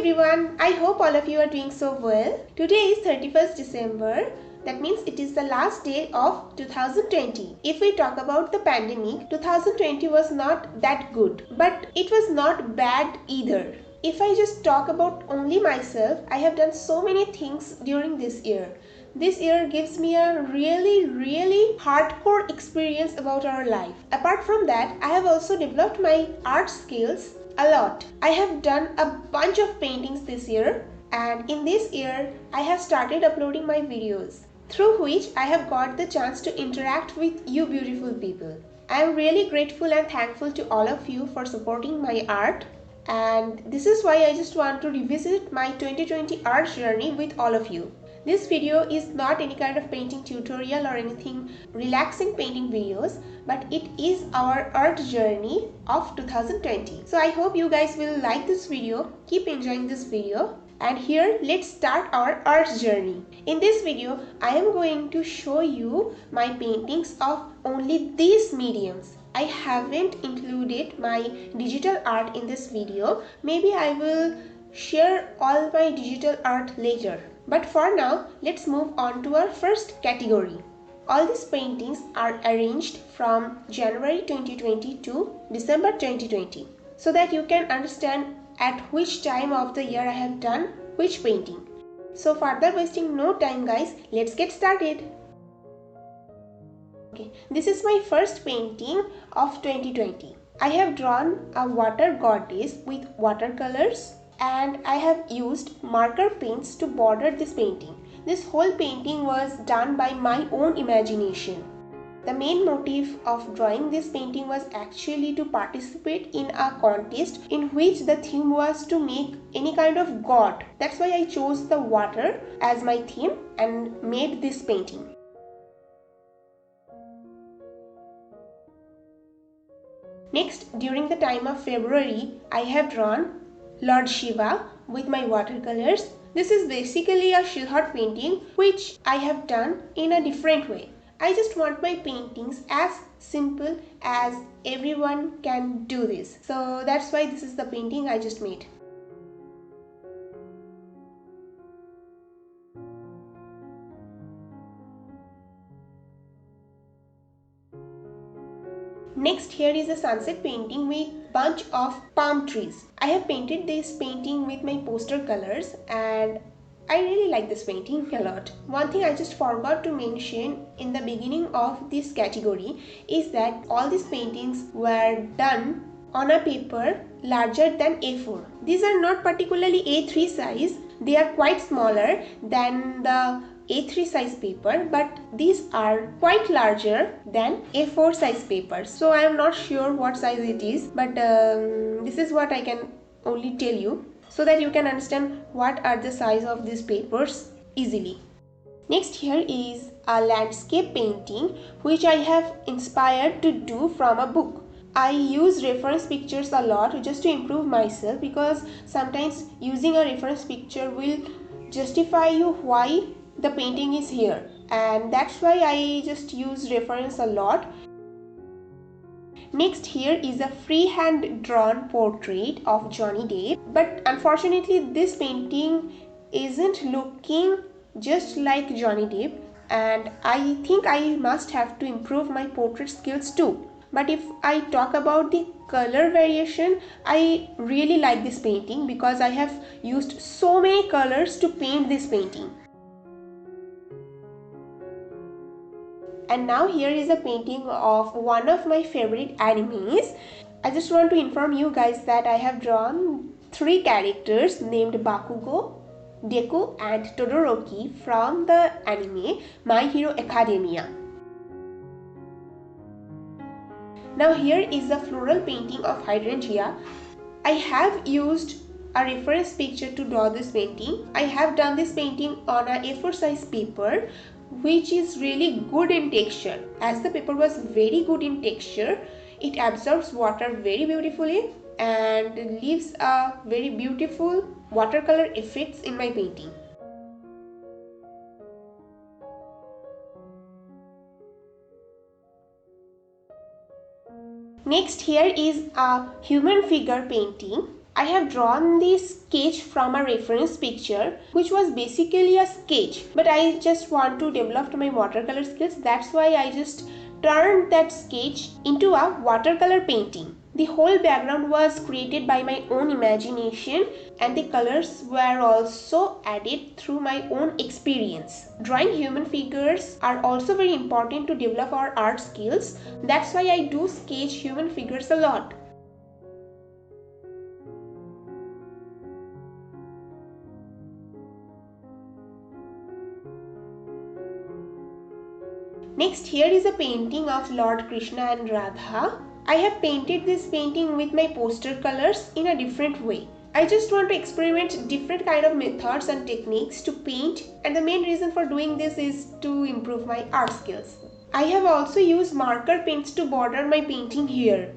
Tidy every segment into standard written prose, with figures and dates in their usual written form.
everyone, I hope all of you are doing so well. Today is 31st December. That means it is the last day of 2020. If we talk about the pandemic, 2020 was not that good, but it was not bad either. If I just talk about only myself, I have done so many things during this year. This year gives me a really hardcore experience about our life. Apart from that, I have also developed my art skills a lot. I have done a bunch of paintings this year, and in this year I have started uploading my videos, through which I have got the chance to interact with you beautiful people. I am really grateful and thankful to all of you for supporting my art, and this is why I just want to revisit my 2020 art journey with all of you. This video is not any kind of painting tutorial or anything relaxing painting videos, but it is our art journey of 2020. So I hope you guys will like this video, keep enjoying this video. And here, let's start our art journey. In this video, I am going to show you my paintings of only these mediums. I haven't included my digital art in this video. Maybe I will share all my digital art later. But for now, let's move on to our first category. All these paintings are arranged from January 2020 to December 2020, so that you can understand at which time of the year I have done which painting. So further wasting no time guys, let's get started. Okay, this is my first painting of 2020. I have drawn a water goddess with watercolors, and I have used marker paints to border this painting. This whole painting was done by my own imagination. The main motive of drawing this painting was actually to participate in a contest in which the theme was to make any kind of god. That's why I chose the water as my theme and made this painting. Next, during the time of February, I have drawn Lord Shiva with my watercolors. This is basically a Shilhot painting which I have done in a different way. I just want my paintings as simple as everyone can do this. So that's why this is the painting I just made. Next, here is a sunset painting with bunch of palm trees. I have painted this painting with my poster colors, and I really like this painting a lot. One thing I just forgot to mention in the beginning of this category is that all these paintings were done on a paper larger than A4. These are not particularly A3 size. They are quite smaller than the A3 size paper, but these are quite larger than A4 size paper. So I am not sure what size it is, but this is what I can only tell you, so that you can understand what are the size of these papers easily. Next, here is a landscape painting which I have inspired to do from a book. I use reference pictures a lot just to improve myself, because sometimes using a reference picture will justify you why the painting is here, and that's why I just use reference a lot. Next, here is a freehand drawn portrait of Johnny Depp, but unfortunately this painting isn't looking just like Johnny Depp, and I think I must have to improve my portrait skills too. But if I talk about the color variation, I really like this painting because I have used so many colors to paint this painting. And now here is a painting of one of my favorite animes. I just want to inform you guys that I have drawn 3 characters named Bakugo, Deku and Todoroki from the anime My Hero Academia. Now here is a floral painting of hydrangea. I have used a reference picture to draw this painting. I have done this painting on a A4 size paper, which is really good in texture. As the paper was very good in texture, it absorbs water very beautifully and leaves a very beautiful watercolor effects in my painting. Next, here is a human figure painting. I have drawn this sketch from a reference picture which was basically a sketch, but I just want to develop my watercolor skills. That's why I just turned that sketch into a watercolor painting. The whole background was created by my own imagination and the colors were also added through my own experience. Drawing human figures are also very important to develop our art skills. That's why I do sketch human figures a lot. Next, here is a painting of Lord Krishna and Radha. I have painted this painting with my poster colors in a different way. I just want to experiment different kind of methods and techniques to paint, and the main reason for doing this is to improve my art skills. I have also used marker paints to border my painting here.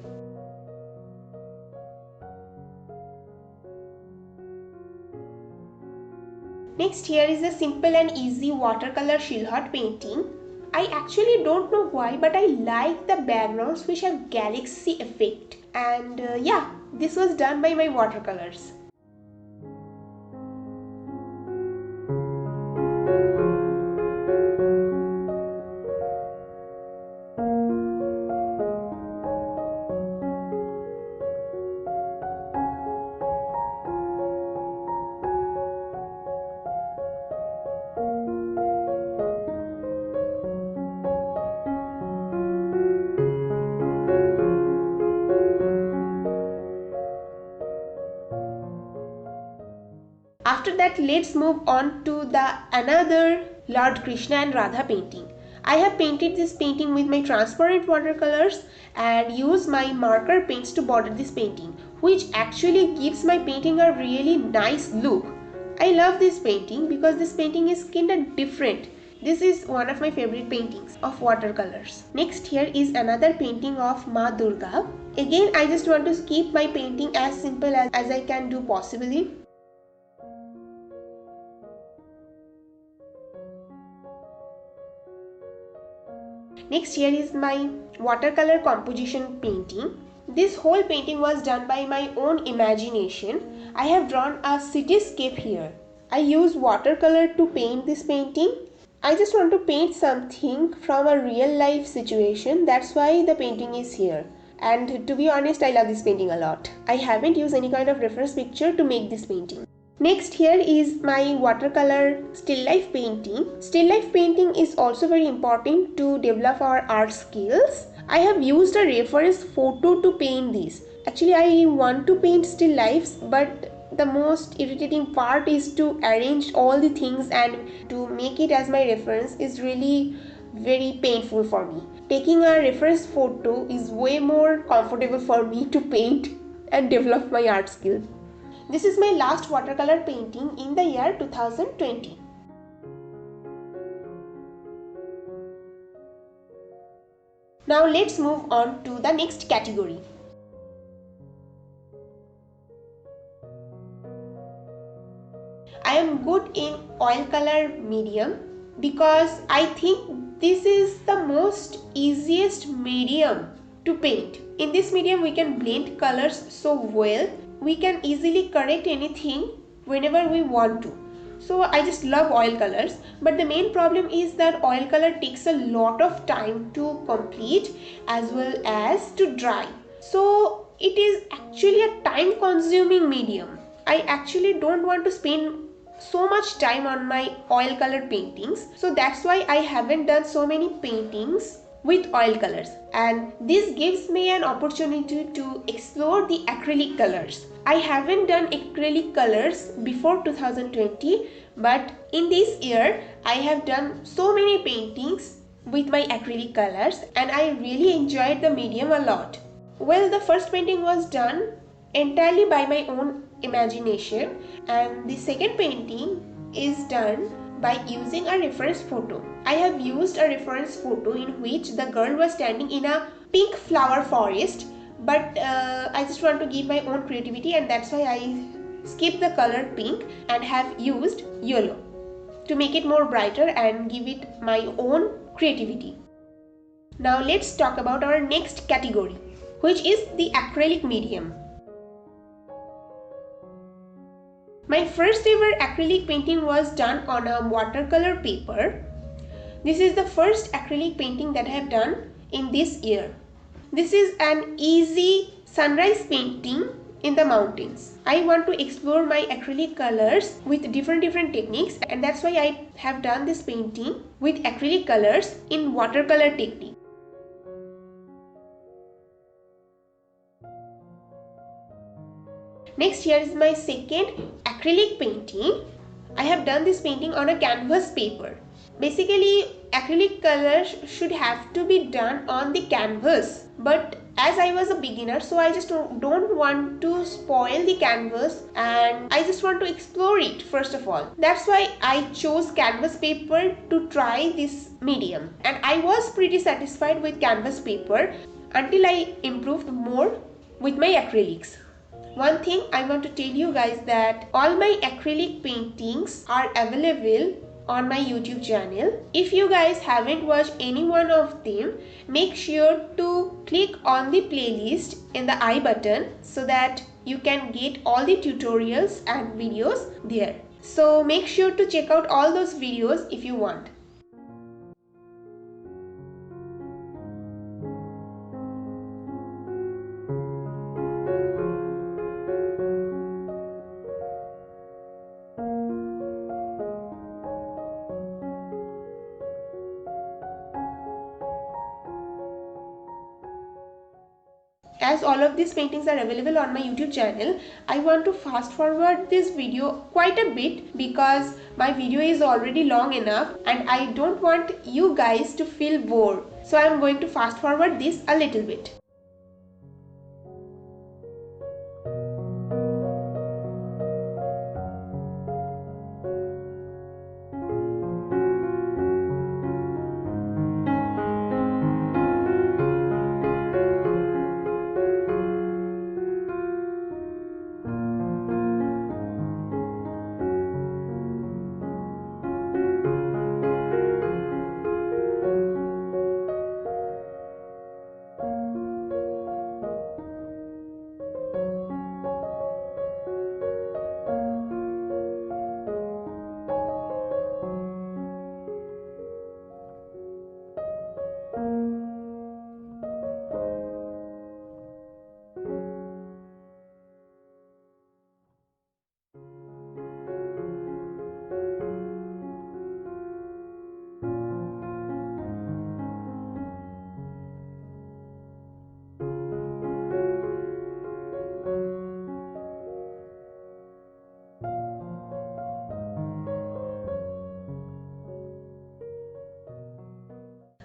Next, here is a simple and easy watercolor Shilhot painting. I actually don't know why, but I like the backgrounds which have galaxy effect, and yeah, this was done by my watercolors. After that, let's move on to the another Lord Krishna and Radha painting. I have painted this painting with my transparent watercolors and use my marker paints to border this painting, which actually gives my painting a really nice look. I love this painting because this painting is kinda different. This is one of my favorite paintings of watercolors. Next, here is another painting of Ma Durga. Again, I just want to keep my painting as simple as I can do possibly. Next, here is my watercolor composition painting. This whole painting was done by my own imagination. I have drawn a cityscape here. I use watercolor to paint this painting. I just want to paint something from a real life situation. That's why the painting is here. And to be honest, I love this painting a lot. I haven't used any kind of reference picture to make this painting. Next, here is my watercolor still life painting. Still life painting is also very important to develop our art skills. I have used a reference photo to paint these. Actually, I want to paint still lifes, but the most irritating part is to arrange all the things and to make it as my reference is really very painful for me. Taking a reference photo is way more comfortable for me to paint and develop my art skill. This is my last watercolor painting in the year 2020. Now let's move on to the next category. I am good in oil color medium because I think this is the most easiest medium to paint. In this medium we can blend colors so well. We can easily correct anything whenever we want to. So I just love oil colors, but the main problem is that oil color takes a lot of time to complete as well as to dry. So it is actually a time consuming medium. I actually don't want to spend so much time on my oil color paintings. So that's why I haven't done so many paintings with oil colors, and this gives me an opportunity to explore the acrylic colors. I haven't done acrylic colors before 2020, but in this year I have done so many paintings with my acrylic colors and I really enjoyed the medium a lot. Well, the first painting was done entirely by my own imagination, and the second painting is done by using a reference photo. I have used a reference photo in which the girl was standing in a pink flower forest, but I just want to give my own creativity, and that's why I skipped the color pink and have used yellow to make it more brighter and give it my own creativity. Now let's talk about our next category, which is the acrylic medium. My first ever acrylic painting was done on a watercolor paper. This is the first acrylic painting that I have done in this year. This is an easy sunrise painting in the mountains. I want to explore my acrylic colors with different techniques, and that's why I have done this painting with acrylic colors in watercolor technique. Next, here is my second acrylic painting. I have done this painting on a canvas paper. Basically, acrylic colors should have to be done on the canvas, but as I was a beginner, so I just don't want to spoil the canvas, and I just want to explore it first of all. That's why I chose canvas paper to try this medium, and I was pretty satisfied with canvas paper until I improved more with my acrylics. One thing I want to tell you guys that all my acrylic paintings are available on my YouTube channel. If you guys haven't watched any one of them, make sure to click on the playlist in the I button so that you can get all the tutorials and videos there. So make sure to check out all those videos if you want. As all of these paintings are available on my YouTube channel, I want to fast forward this video quite a bit because my video is already long enough and I don't want you guys to feel bored. So I am going to fast forward this a little bit.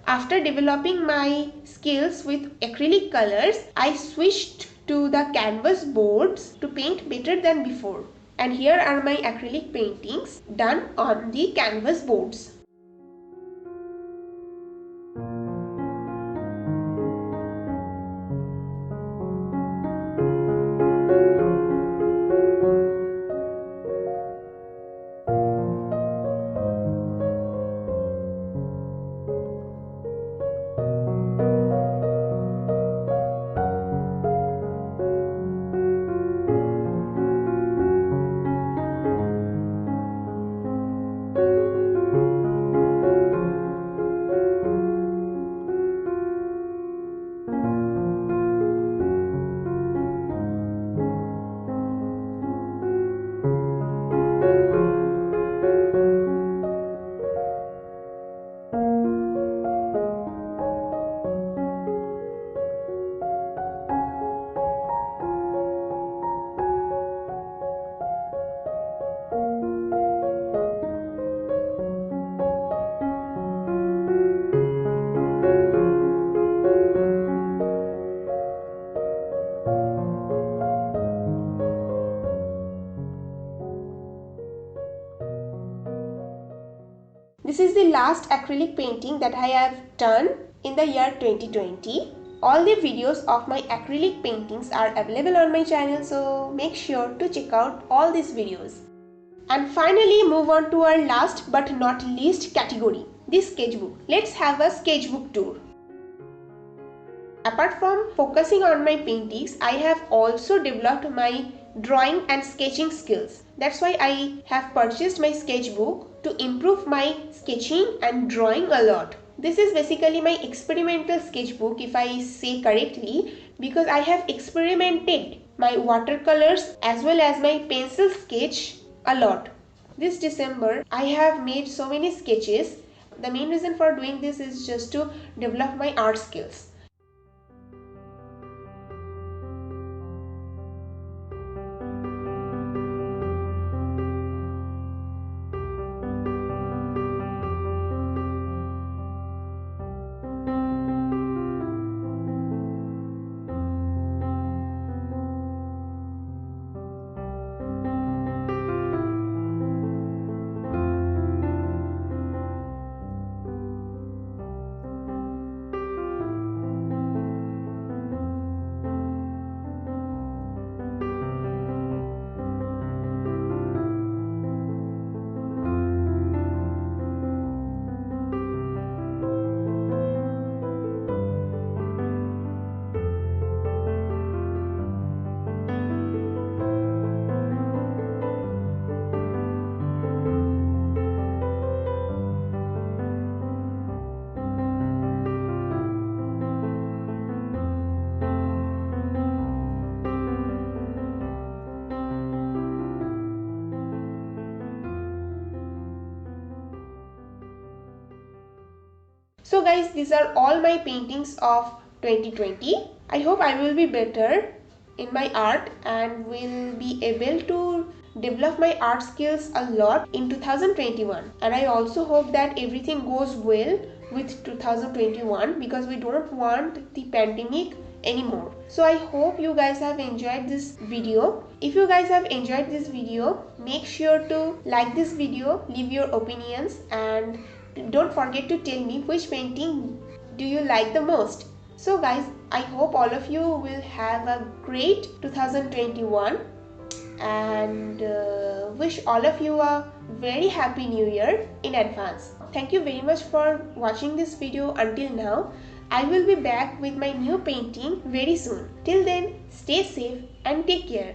After developing my skills with acrylic colors, I switched to the canvas boards to paint better than before. And here are my acrylic paintings done on the canvas boards. This is the last acrylic painting that I have done in the year 2020. All the videos of my acrylic paintings are available on my channel, so make sure to check out all these videos. And finally, move on to our last but not least category, the sketchbook. Let's have a sketchbook tour. Apart from focusing on my paintings, I have also developed my drawing and sketching skills. That's why I have purchased my sketchbook to improve my sketching and drawing a lot. This is basically my experimental sketchbook, if I say correctly, because I have experimented my watercolors as well as my pencil sketch a lot. This December I have made so many sketches. The main reason for doing this is just to develop my art skills. So guys, these are all my paintings of 2020. I hope I will be better in my art and will be able to develop my art skills a lot in 2021. And I also hope that everything goes well with 2021 because we don't want the pandemic anymore. So I hope you guys have enjoyed this video. If you guys have enjoyed this video, make sure to like this video, leave your opinions, and don't forget to tell me which painting do you like the most. So guys, I hope all of you will have a great 2021 and wish all of you a very happy new year in advance. Thank you very much for watching this video until now. I will be back with my new painting very soon. Till then, stay safe and take care.